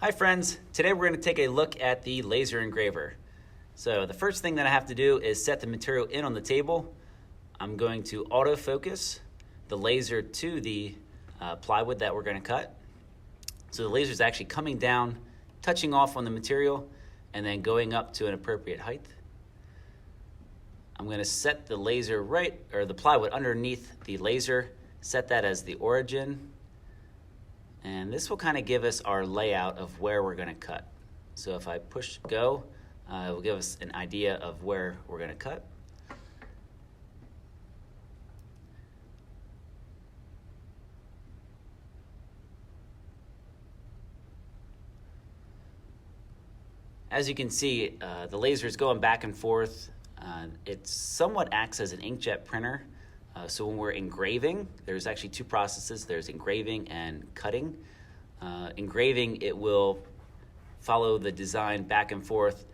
Hi friends, today we're going to take a look at the laser engraver. So the first thing that I have to do is set the material in on the table. I'm going to autofocus the laser to the plywood that we're going to cut. So the laser is actually coming down, touching off on the material, and then going up to an appropriate height. I'm going to set the laser the plywood underneath the laser, set that as the origin. And this will kind of give us our layout of where we're going to cut. So if I push go, it will give us an idea of where we're going to cut. As you can see, the laser is going back and forth. It somewhat acts as an inkjet printer. So when we're engraving, there's actually two processes. There's engraving and cutting. Engraving, it will follow the design back and forth.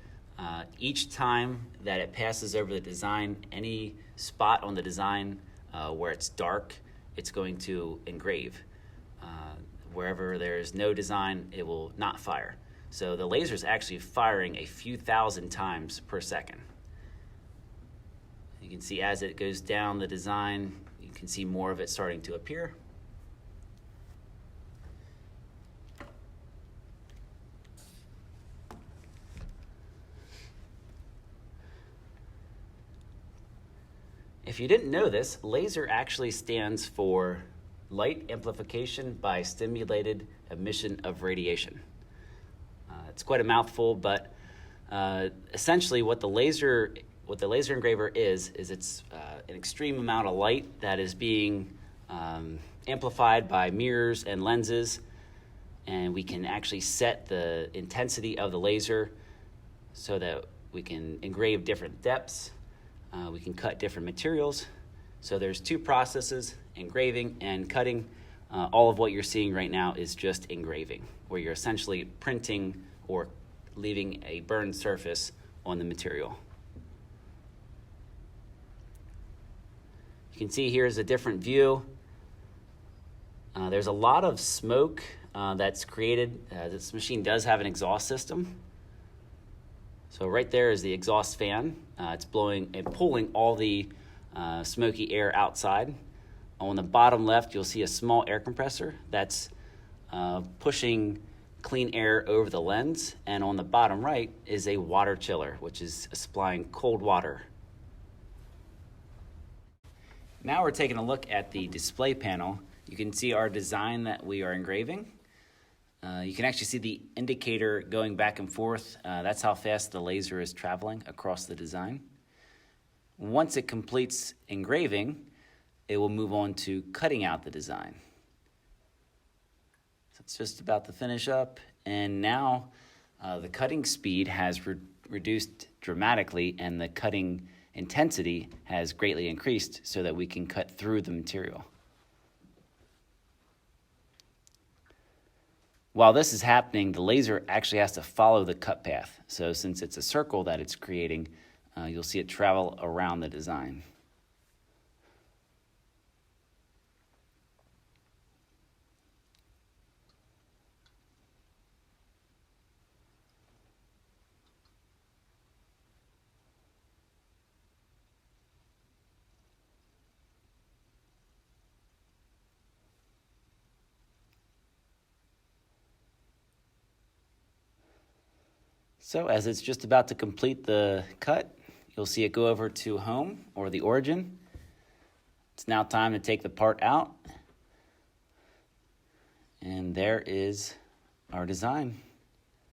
Each time that it passes over the design, any spot on the design where it's dark, it's going to engrave. Wherever there's no design, it will not fire. So the laser is actually firing a few thousand times per second. You can see as it goes down the design, you can see more of it starting to appear. If you didn't know this, laser actually stands for light amplification by stimulated emission of radiation. It's quite a mouthful, but essentially what the laser engraver is it's an extreme amount of light that is being amplified by mirrors and lenses, and we can actually set the intensity of the laser so that we can engrave different depths, we can cut different materials. So there's two processes, engraving and cutting. All of what you're seeing right now is just engraving, where you're essentially printing or leaving a burned surface on the material. You can see here's a different view. There's a lot of smoke that's created. This machine does have an exhaust system. So right there is the exhaust fan. It's blowing and pulling all the smoky air outside. On the bottom left, you'll see a small air compressor that's pushing clean air over the lens. And on the bottom right is a water chiller, which is supplying cold water. Now we're taking a look at the display panel. You can see our design that we are engraving. You can actually see the indicator going back and forth. That's how fast the laser is traveling across the design. Once it completes engraving, it will move on to cutting out the design. So it's just about to finish up, and now the cutting speed has reduced dramatically, and the cutting intensity has greatly increased so that we can cut through the material. While this is happening, the laser actually has to follow the cut path. So since it's a circle that it's creating, you'll see it travel around the design. So as it's just about to complete the cut, you'll see it go over to home or the origin. It's now time to take the part out. And there is our design.